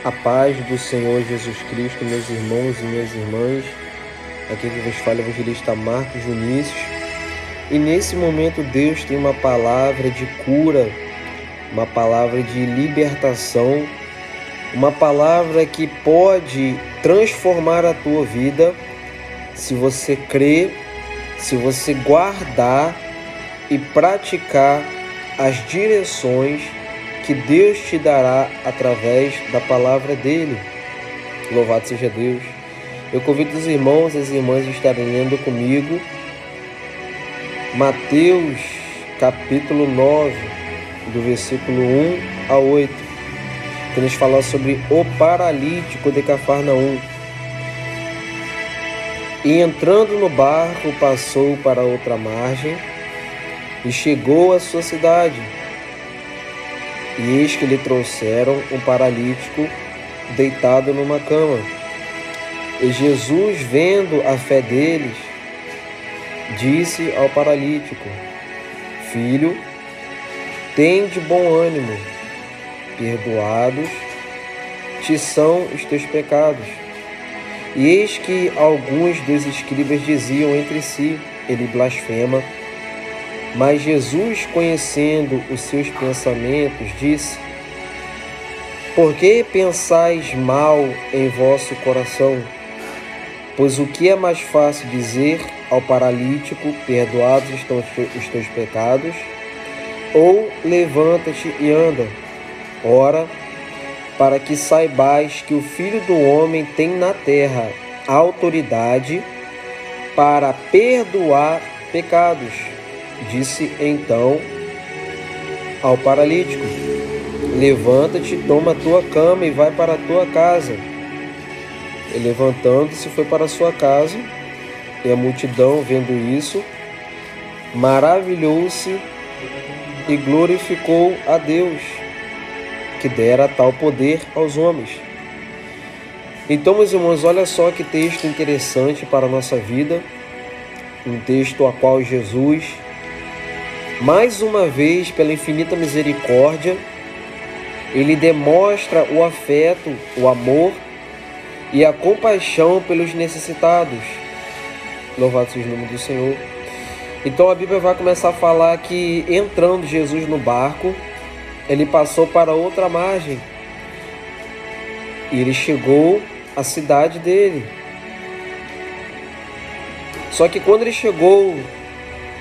A paz do Senhor Jesus Cristo, meus irmãos e minhas irmãs. Aqui que vos fala é o evangelista Marcos Vinícius. E nesse momento Deus tem uma palavra de cura, uma palavra de libertação, uma palavra que pode transformar a tua vida se você crer, se você guardar e praticar as direções que Deus te dará através da palavra dele. Louvado seja Deus. Eu convido os irmãos e as irmãs a estarem lendo comigo Mateus capítulo 9, do versículo 1 a 8, que nos fala sobre o paralítico de Cafarnaum. E entrando no barco, passou para outra margem e chegou à sua cidade. E eis que lhe trouxeram um paralítico deitado numa cama. E Jesus, vendo a fé deles, disse ao paralítico: Filho, tende bom ânimo, perdoados te são os teus pecados. E eis que alguns dos escribas diziam entre si: Ele blasfema. Mas Jesus, conhecendo os seus pensamentos, disse: Por que pensais mal em vosso coração? Pois o que é mais fácil dizer ao paralítico: perdoados estão os teus pecados, ou levanta-te e anda? Ora, para que saibais que o Filho do Homem tem na terra autoridade para perdoar pecados. Disse então ao paralítico: Levanta-te, toma a tua cama e vai para a tua casa. E levantando-se foi para a sua casa, e a multidão, vendo isso, maravilhou-se e glorificou a Deus, que dera tal poder aos homens. Então, meus irmãos, olha só que texto interessante para a nossa vida, um texto a qual Jesus, mais uma vez, pela infinita misericórdia, ele demonstra o afeto, o amor e a compaixão pelos necessitados. Louvado seja o nome do Senhor. Então a Bíblia vai começar a falar que, entrando Jesus no barco, ele passou para outra margem e ele chegou à cidade dele. Só que quando ele chegou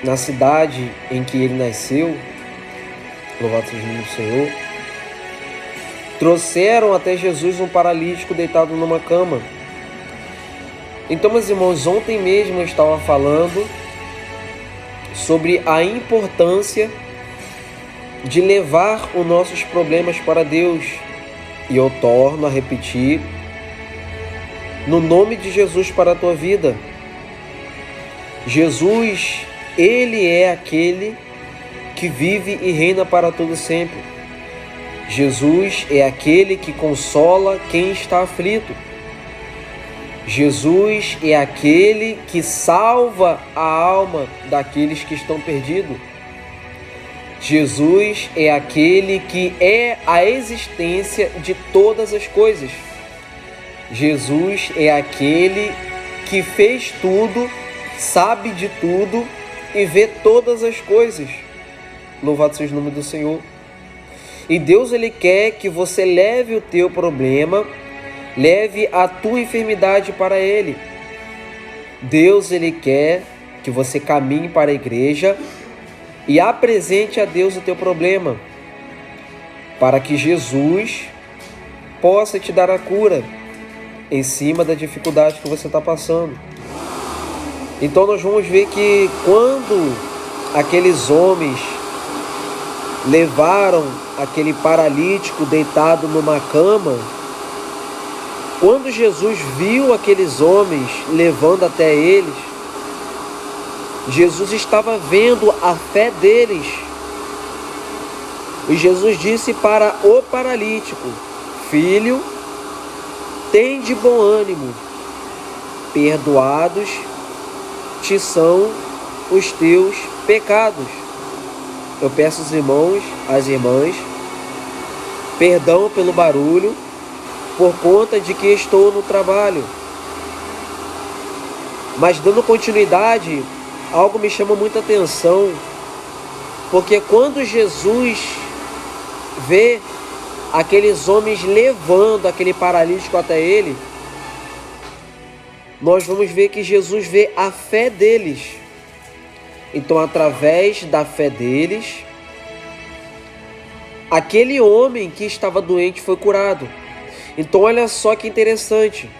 na cidade em que ele nasceu, louvado seja o nome do Senhor, trouxeram até Jesus um paralítico deitado numa cama. Então, meus irmãos, ontem mesmo eu estava falando sobre a importância de levar os nossos problemas para Deus. E eu torno a repetir, no nome de Jesus, para a tua vida. Jesus, Ele é aquele que vive e reina para todo sempre. Jesus é aquele que consola quem está aflito. Jesus é aquele que salva a alma daqueles que estão perdidos. Jesus é aquele que é a existência de todas as coisas. Jesus é aquele que fez tudo, sabe de tudo e vê todas as coisas. Louvado seja o nome do Senhor. E Deus, Ele quer que você leve o teu problema, leve a tua enfermidade para Ele. Deus, Ele quer que você caminhe para a igreja e apresente a Deus o teu problema, para que Jesus possa te dar a cura em cima da dificuldade que você está passando. Então nós vamos ver que quando aqueles homens levaram aquele paralítico deitado numa cama, quando Jesus viu aqueles homens levando até eles, Jesus estava vendo a fé deles. E Jesus disse para o paralítico: Filho, tende bom ânimo, perdoados te são os teus pecados. Eu peço aos irmãos, às irmãs, perdão pelo barulho, por conta de que estou no trabalho. Mas dando continuidade, algo me chama muita atenção, porque quando Jesus vê aqueles homens levando aquele paralítico até ele, nós vamos ver que Jesus vê a fé deles. Então, através da fé deles, aquele homem que estava doente foi curado. Então, olha só que interessante.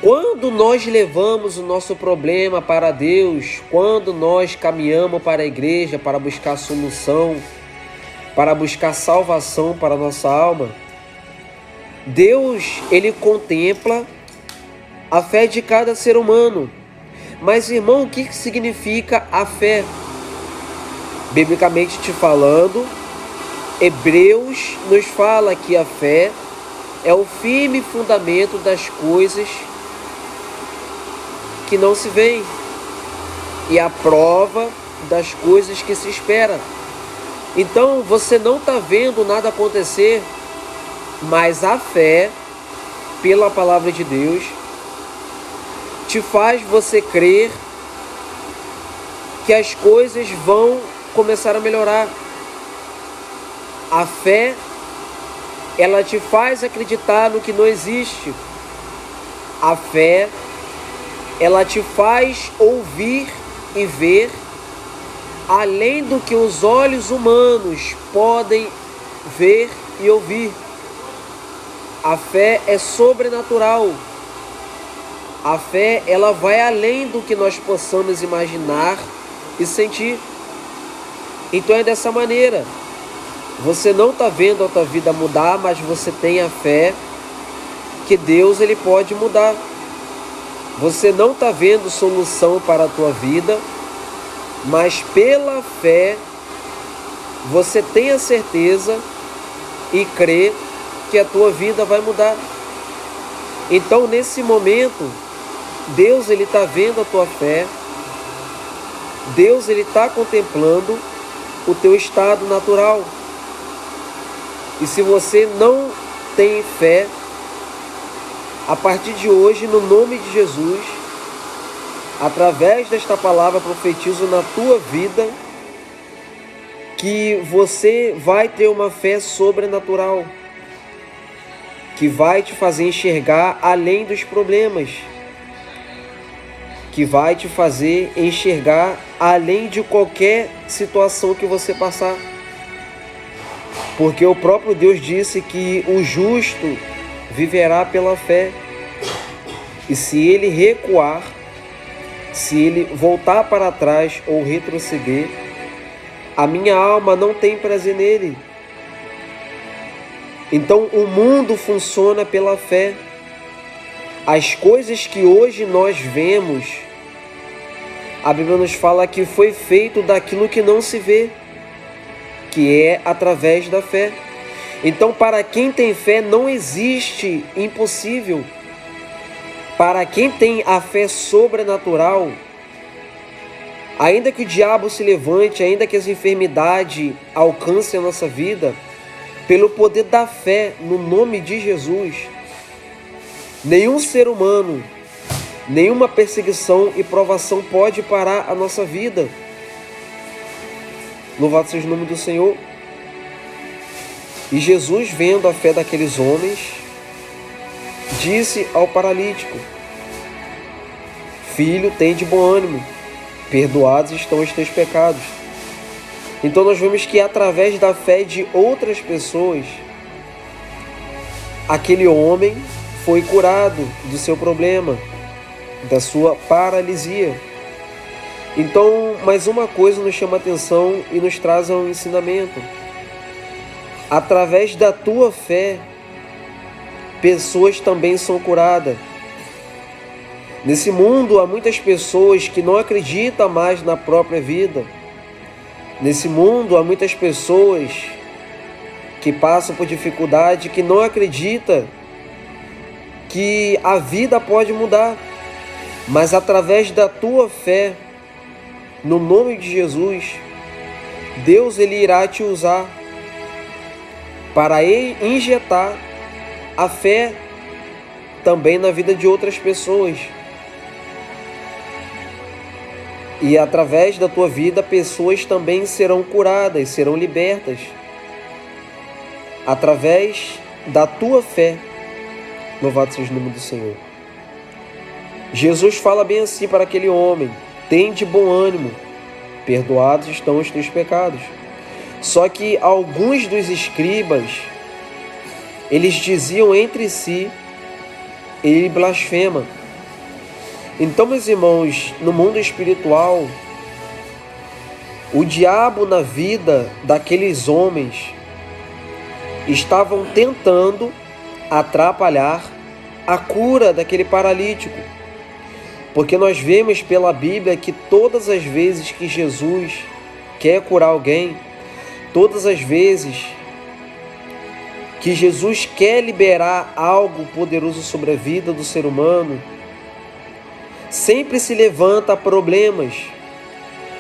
Quando nós levamos o nosso problema para Deus, quando nós caminhamos para a igreja para buscar solução, para buscar salvação para a nossa alma, Deus, Ele contempla a fé de cada ser humano. Mas, irmão, o que significa a fé? Biblicamente te falando, Hebreus nos fala que a fé é o firme fundamento das coisas que não se veem e a prova das coisas que se espera. Então, você não está vendo nada acontecer, mas a fé, pela palavra de Deus, te faz você crer que as coisas vão começar a melhorar. A fé, ela te faz acreditar no que não existe. A fé, ela te faz ouvir e ver além do que os olhos humanos podem ver e ouvir. A fé é sobrenatural. A fé, ela vai além do que nós possamos imaginar e sentir. Então é dessa maneira. Você não está vendo a tua vida mudar, mas você tem a fé que Deus, Ele pode mudar. Você não está vendo solução para a tua vida, mas pela fé você tem a certeza e crê que a tua vida vai mudar. Então, nesse momento, Deus, Ele está vendo a tua fé, Deus, Ele está contemplando o teu estado natural. E se você não tem fé, a partir de hoje, no nome de Jesus, através desta palavra, profetizo na tua vida que você vai ter uma fé sobrenatural, que vai te fazer enxergar além dos problemas, que vai te fazer enxergar além de qualquer situação que você passar. Porque o próprio Deus disse que o justo viverá pela fé. E se ele recuar, se ele voltar para trás ou retroceder, a minha alma não tem prazer nele. Então o mundo funciona pela fé. As coisas que hoje nós vemos, a Bíblia nos fala que foi feito daquilo que não se vê, que é através da fé. Então, para quem tem fé, não existe impossível. Para quem tem a fé sobrenatural, ainda que o diabo se levante, ainda que as enfermidades alcancem a nossa vida, pelo poder da fé no nome de Jesus, nenhum ser humano, nenhuma perseguição e provação pode parar a nossa vida. Louvado seja o nome do Senhor. E Jesus, vendo a fé daqueles homens, disse ao paralítico: Filho, tem de bom ânimo, perdoados estão os teus pecados. Então nós vemos que através da fé de outras pessoas, aquele homem foi curado do seu problema, da sua paralisia. Então, mais uma coisa nos chama a atenção e nos traz um ensinamento. Através da tua fé, pessoas também são curadas. Nesse mundo há muitas pessoas que não acreditam mais na própria vida. Nesse mundo há muitas pessoas que passam por dificuldade, que não acreditam que a vida pode mudar. Mas através da tua fé, no nome de Jesus, Deus, Ele irá te usar para injetar a fé também na vida de outras pessoas. E através da tua vida, pessoas também serão curadas, serão libertas. Através da tua fé. Louvado seja o nome do Senhor. Jesus fala bem assim para aquele homem: tende bom ânimo, perdoados estão os teus pecados. Só que alguns dos escribas, eles diziam entre si: ele blasfema. Então, meus irmãos, no mundo espiritual, o diabo na vida daqueles homens estavam tentando atrapalhar a cura daquele paralítico. Porque nós vemos pela Bíblia que todas as vezes que Jesus quer curar alguém, todas as vezes que Jesus quer liberar algo poderoso sobre a vida do ser humano, sempre se levanta problemas,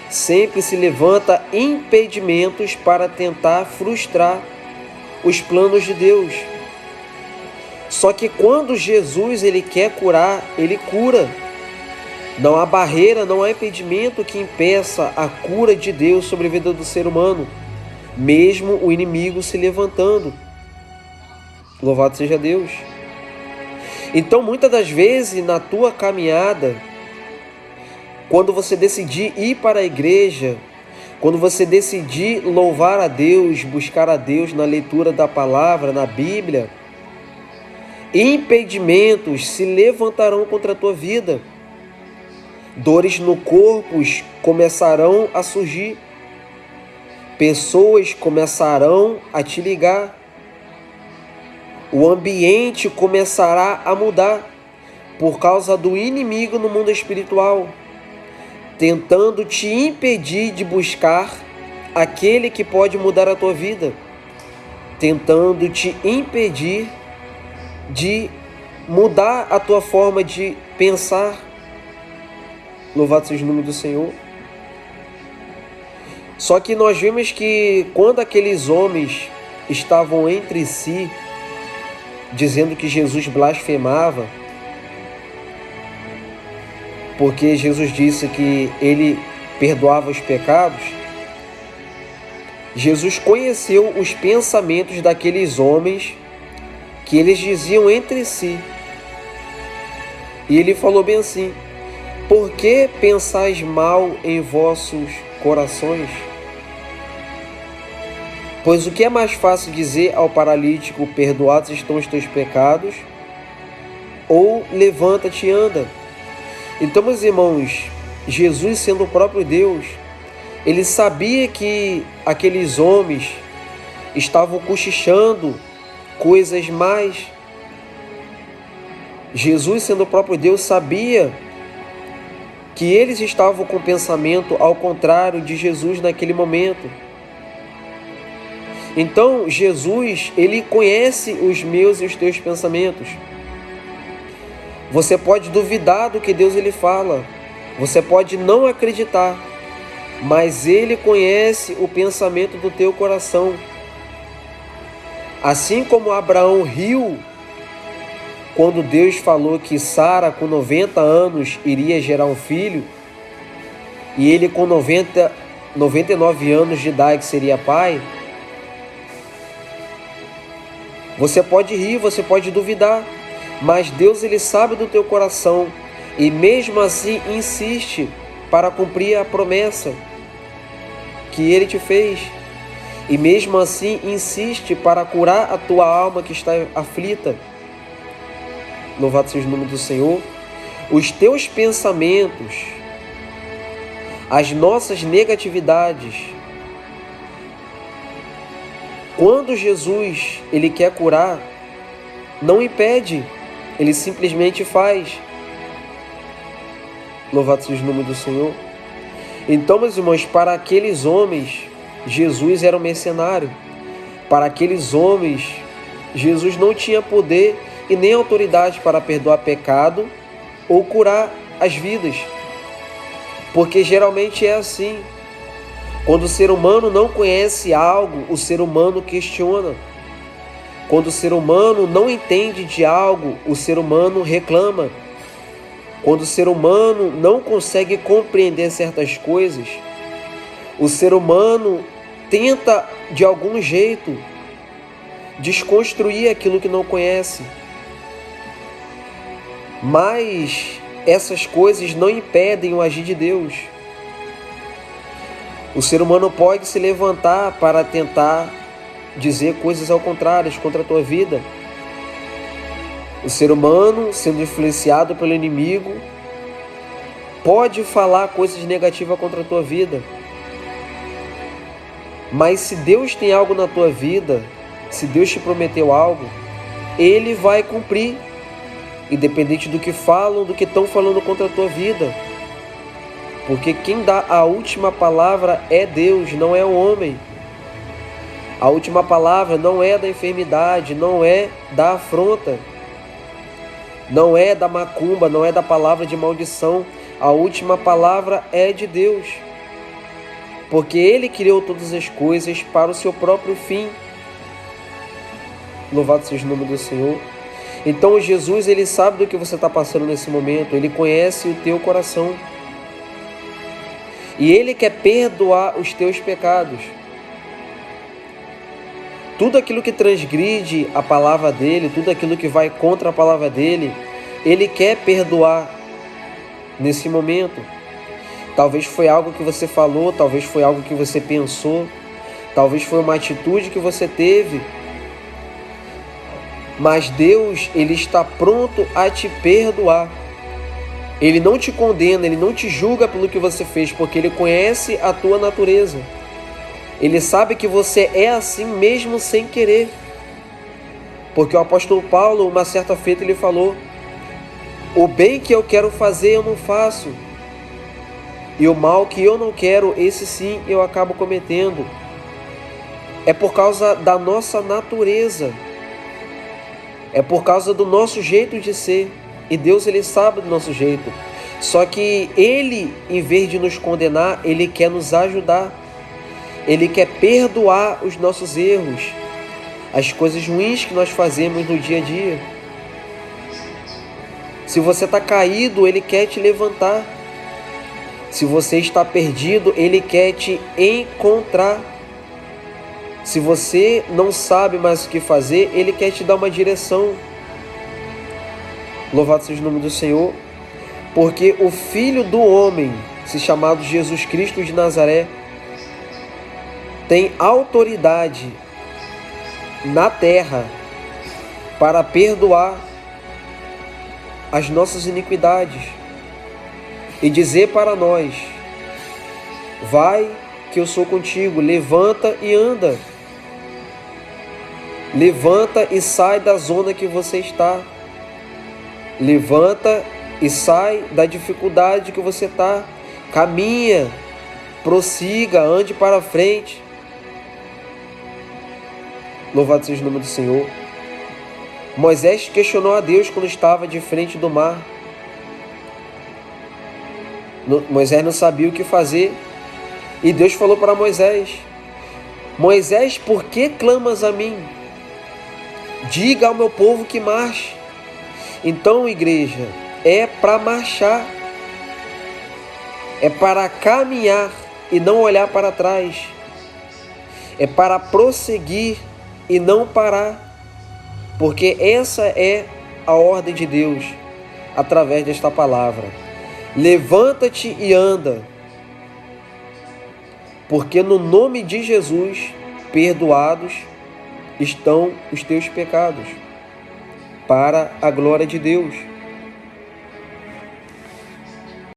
sempre se levanta impedimentos para tentar frustrar os planos de Deus. Só que quando Jesus ele quer curar, ele cura. Não há barreira, não há impedimento que impeça a cura de Deus sobre a vida do ser humano, mesmo o inimigo se levantando. Louvado seja Deus. Então, muitas das vezes, na tua caminhada, quando você decidir ir para a igreja, quando você decidir louvar a Deus, buscar a Deus na leitura da palavra, na Bíblia, impedimentos se levantarão contra a tua vida. Dores no corpo começarão a surgir. Pessoas começarão a te ligar. O ambiente começará a mudar por causa do inimigo no mundo espiritual, tentando te impedir de buscar aquele que pode mudar a tua vida, tentando te impedir de mudar a tua forma de pensar. Louvado seja o nome do Senhor. Só que nós vimos que quando aqueles homens estavam entre si, dizendo que Jesus blasfemava, porque Jesus disse que ele perdoava os pecados, Jesus conheceu os pensamentos daqueles homens que eles diziam entre si. E ele falou bem assim: por que pensais mal em vossos corações? Pois o que é mais fácil dizer ao paralítico: perdoados estão os teus pecados, ou levanta-te e anda? Então, meus irmãos, Jesus, sendo o próprio Deus, ele sabia que aqueles homens estavam cochichando coisas mais. Jesus, sendo o próprio Deus, sabia que eles estavam com o pensamento ao contrário de Jesus naquele momento. Então, Jesus, ele conhece os meus e os teus pensamentos. Você pode duvidar do que Deus ele fala. Você pode não acreditar. Mas ele conhece o pensamento do teu coração. Assim como Abraão riu quando Deus falou que Sara, com 90 anos, iria gerar um filho, e ele com 99 anos de idade seria pai, você pode rir, você pode duvidar, mas Deus ele sabe do teu coração e mesmo assim insiste para cumprir a promessa que ele te fez. E mesmo assim insiste para curar a tua alma que está aflita. Louvado seja o nome do Senhor. Os teus pensamentos, as nossas negatividades, quando Jesus ele quer curar, não impede, ele simplesmente faz. Louvado seja o nome do Senhor. Então, meus irmãos, para aqueles homens, Jesus era um mercenário. Para aqueles homens, Jesus não tinha poder e nem autoridade para perdoar pecado ou curar as vidas. Porque geralmente é assim. Quando o ser humano não conhece algo, o ser humano questiona. Quando o ser humano não entende de algo, o ser humano reclama. Quando o ser humano não consegue compreender certas coisas, o ser humano tenta, de algum jeito, desconstruir aquilo que não conhece. Mas essas coisas não impedem o agir de Deus. O ser humano pode se levantar para tentar dizer coisas ao contrário, contra a tua vida. O ser humano, sendo influenciado pelo inimigo, pode falar coisas negativas contra a tua vida. Mas se Deus tem algo na tua vida, se Deus te prometeu algo, Ele vai cumprir, independente do que falam, do que estão falando contra a tua vida. Porque quem dá a última palavra é Deus, não é o homem. A última palavra não é da enfermidade, não é da afronta, não é da macumba, não é da palavra de maldição. A última palavra é de Deus. Porque Ele criou todas as coisas para o seu próprio fim. Louvado seja o nome do Senhor. Então Jesus, Ele sabe do que você está passando nesse momento. Ele conhece o teu coração. E Ele quer perdoar os teus pecados. Tudo aquilo que transgride a palavra dEle, tudo aquilo que vai contra a palavra dEle, Ele quer perdoar nesse momento. Talvez foi algo que você falou, talvez foi algo que você pensou, talvez foi uma atitude que você teve. Mas Deus, Ele está pronto a te perdoar. Ele não te condena, Ele não te julga pelo que você fez, porque Ele conhece a tua natureza. Ele sabe que você é assim mesmo sem querer. Porque o apóstolo Paulo, uma certa feita, ele falou: o bem que eu quero fazer eu não faço, e o mal que eu não quero, esse sim eu acabo cometendo. É por causa da nossa natureza. É por causa do nosso jeito de ser. E Deus, Ele sabe do nosso jeito. Só que Ele, em vez de nos condenar, Ele quer nos ajudar. Ele quer perdoar os nossos erros, as coisas ruins que nós fazemos no dia a dia. Se você está caído, Ele quer te levantar. Se você está perdido, Ele quer te encontrar. Se você não sabe mais o que fazer, Ele quer te dar uma direção. Louvado seja o nome do Senhor. Porque o Filho do Homem, se chamado Jesus Cristo de Nazaré, tem autoridade na terra para perdoar as nossas iniquidades e dizer para nós: vai que eu sou contigo, levanta e anda. Levanta e sai da zona que você está. Levanta e sai da dificuldade que você está. Caminha, prossiga, ande para frente. Louvado seja o nome do Senhor. Moisés questionou a Deus quando estava de frente do mar. Moisés não sabia o que fazer. E Deus falou para Moisés: Moisés, por que clamas a mim? Diga ao meu povo que marche. Então, igreja, é para marchar. É para caminhar e não olhar para trás. É para prosseguir e não parar. Porque essa é a ordem de Deus através desta palavra. Levanta-te e anda. Porque no nome de Jesus, perdoados estão os teus pecados, para a glória de Deus.